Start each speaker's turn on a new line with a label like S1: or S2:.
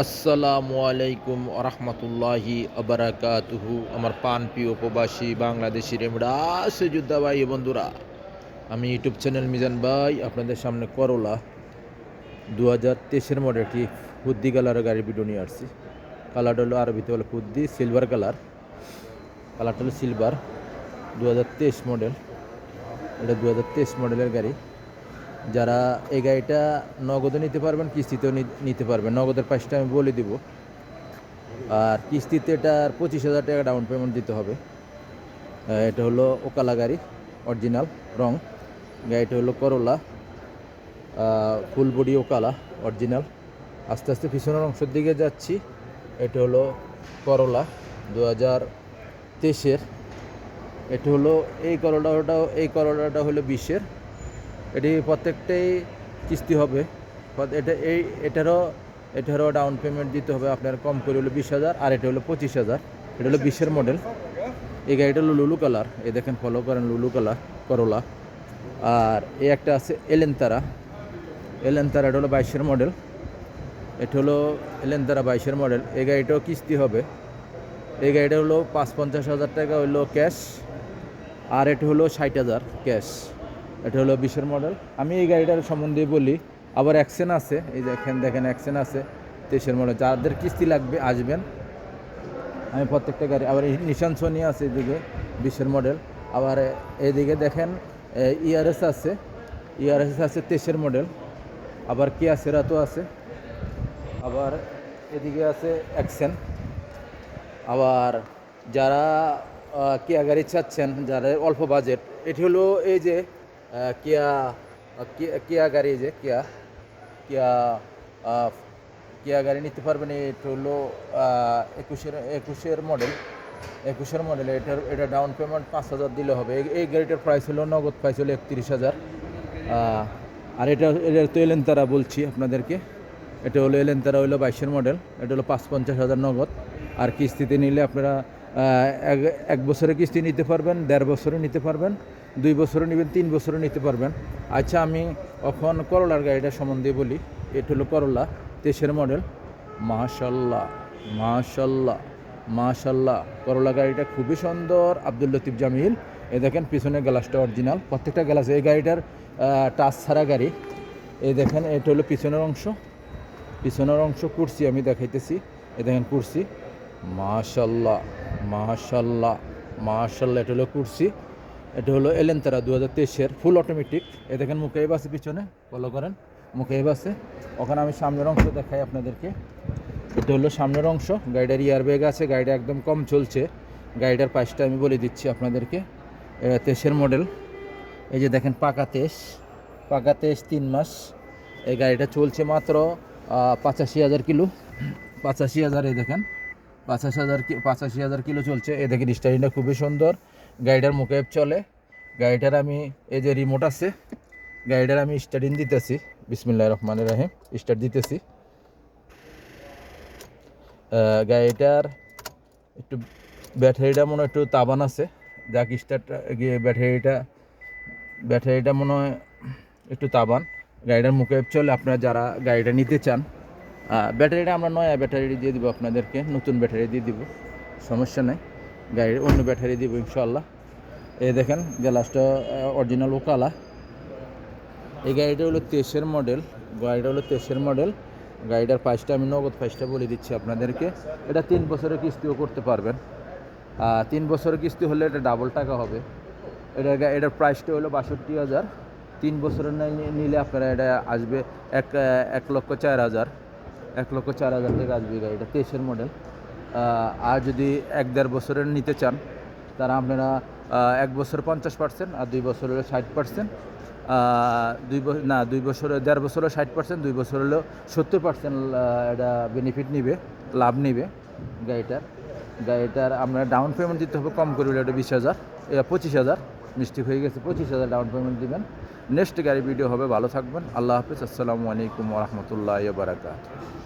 S1: আসসালামু আলাইকুম আরহামতুল্লাহি আবরাকাতুহু। আমার প্রিয় প্রবাসী বাংলাদেশি রেমরা আছে যোদ্ধা ভাই বন্ধুরা, আমি ইউটিউব চ্যানেল মিজান ভাই আপনাদের সামনে করলা 2023 মডেল একটি ফুদ্দি কালারের গাড়ির ভিডিও নিয়ে আসছি। কালারটা হলো আরবিতে হলো ফুদ্দি, সিলভার কালারটা হলো সিলভার। 2023 মডেল, এটা 2023 মডেলের গাড়ি। যারা এই গাড়িটা নগদে নিতে পারবেন, কিস্তিতেও নিতে পারবেন। নগদের প্রাইসটা আমি বলে দিব, আর কিস্তিতে এটার 25,000 টাকা ডাউন পেমেন্ট দিতে হবে। এটা হলো ওকালা গাড়ি, অরিজিনাল রং। গাড়িটা হলো করলা, ফুল বডি ওকালা অরিজিনাল। আস্তে আস্তে পিছনের অংশের দিকে যাচ্ছি। এটা হলো করলা 2023-এর। এটা হলো এই করলাটা হলো 20-এর। এটি প্রত্যেকটাই কিস্তি হবে। এটারও ডাউন পেমেন্ট দিতে হবে আপনার, কম করে হলো 20,000, আর এটা হলো 25,000। এটা হলো 20-এর মডেল। এই গাড়িটা হলো লুলু কালার, এই দেখেন ফলো করেন, লুলু কালার করলা। আর এই একটা আছে এলেন্তারা, এটা হলো 22-এর মডেল। এটা হলো এলেন্তারা 22-এর মডেল। এই গাড়িটাও কিস্তি হবে। এই গাড়িটা হলো 50,000 টাকা হলো ক্যাশ, আর এটা হলো 60,000 ক্যাশ। এটা হলো 20-এর মডেল। আমি এই গাড়িটার সম্বন্ধে বলি। আবার অ্যাকশন আছে, এই দেখেন অ্যাকশন আছে 23-এর মডেল। যাদের কিস্তি লাগবে আসবেন, আমি প্রত্যেকটা গাড়ি। আবার নিশান সোনি আছে এদিকে 20-এর মডেল। আবার এইদিকে দেখেন ইআরএস আছে 23-এর মডেল। আবার কিয়া সেরাতো আছে। আবার এদিকে আছে অ্যাকশন। আবার যারা কিয়া গাড়ি চাচ্ছেন, যারা অল্প বাজেট, এটি হলো এই যে কিয়া কিয়া গাড়ি, যে কিয়া কিয়া কিয়া গাড়ি নিতে পারবেন। এটা হলো 21-এর মডেল। এটা ডাউন পেমেন্ট 5,000 দিলে হবে। এই গাড়িটার প্রাইস হলো, নগদ প্রাইস হলো 31,000। আর এটা তো এলেন্তারা বলছি আপনাদেরকে। এটা হলো এলেন্তারা, হলো 22-এর মডেল। এটা হলো 50,000 নগদ। আর কিস্তিতে নিলে আপনারা এক বছরের কিস্তি নিতে পারবেন, 1.5 বছরে নিতে পারবেন, 2 বছরে নেবেন, 3 বছরে নিতে পারবেন। আচ্ছা, আমি এখন করলার গাড়িটা সম্বন্ধে বলি। এটা হলো করলা 23-এর মডেল। মাশাল্লাহ করলা গাড়িটা খুবই সুন্দর। আব্দুল লতিফ জামিল। এই দেখেন পিছনের গ্লাসটা অরিজিনাল, প্রত্যেকটা গ্লাস। এই গাড়িটার টাচ ছাড়া গাড়ি। এই দেখেন, এটা হলো পিছনের অংশ কুরসি আমি দেখাইতেছি। এই দেখেন কুরসি, মাশাল্লাহ। এটা হলো কুরসি। এটা হলো এলেন্তারা 2023-এর ফুল অটোমেটিক। এ দেখেন মুকেব আছে পিছনে, ফলো করেন, মুকেব আছে। ওখানে আমি সামনের অংশ দেখাই আপনাদেরকে। এটা হলো সামনের অংশ। গাড়িটার এয়ারব্যাগ আছে, গাড়িটা একদম কম চলছে। গাড়িটার প্রাইসটা আমি বলে দিচ্ছি আপনাদেরকে। 23-এর মডেল। এই যে দেখেন পাকা 23 3 মাস। এই গাড়িটা চলছে মাত্র 85,000 কিলো। 85,000, এই দেখেন 85,000 কিলো চলছে। এই দেখেন স্টারিংটা খুবই সুন্দর। গাড়িটার মুখে চলে। গাড়িটার আমি এই যে রিমোট আছে, গাড়িটার আমি স্টার্টিং দিতেছি। বিসমিল্লাহির রহমানির রহিম, স্টার্ট দিতেছি। গাড়িটার একটু ব্যাটারিটা মনে হয় একটু তাবান আছে। যাক, স্টার্ট গিয়ে ব্যাটারিটা মনে হয় একটু তাবান। গাড়িটার মুখে চলে। আপনারা যারা গাড়িটা নিতে চান, ব্যাটারিটা আমরা নয়া ব্যাটারি দিয়ে দিব আপনাদেরকে, নতুন ব্যাটারি দিয়ে দিব, সমস্যা নেই। গাড়ির অন্য ব্যাটারি দিব ইনশাল্লাহ। এই দেখেন গ্লাসটা অরিজিনাল ওকালা। এই গাড়িটা হলো 23-এর মডেল। গাড়িটার প্রাইসটা আমি নগদ প্রাইসটা বলে দিচ্ছি আপনাদেরকে। এটা 3 বছরের কিস্তিও করতে পারবেন। 3 বছরের কিস্তি হলে এটা ডাবল টাকা হবে। এটার প্রাইসটা হলো 62,000। 3 বছরের নিলে আপনারা এটা আসবে 1,04,000 থেকে আসবে গাড়িটা। 23-এর মডেল। আর যদি 1-1.5 বছরের নিতে চান, তারা আপনারা 1 বছর 50%, আর 2 বছর হলো 60%। 2 বছর 1.5 বছর হলো 60%, 2 বছর হলো 70% এটা বেনিফিট নিবে, লাভ নিবে গাড়িটার। আপনারা ডাউন পেমেন্ট দিতে হবে কম করে, এটা 20,000, 25,000 মিস্টেক হয়ে গেছে, 25,000 ডাউন পেমেন্ট দিবেন। নেক্সট গাড়ি ভিডিও হবে। ভালো থাকবেন, আল্লাহ হাফিজ, আসসালামু আলাইকুম ওয়া রাহমাতুল্লাহি ওয়া বারাকাতুহু।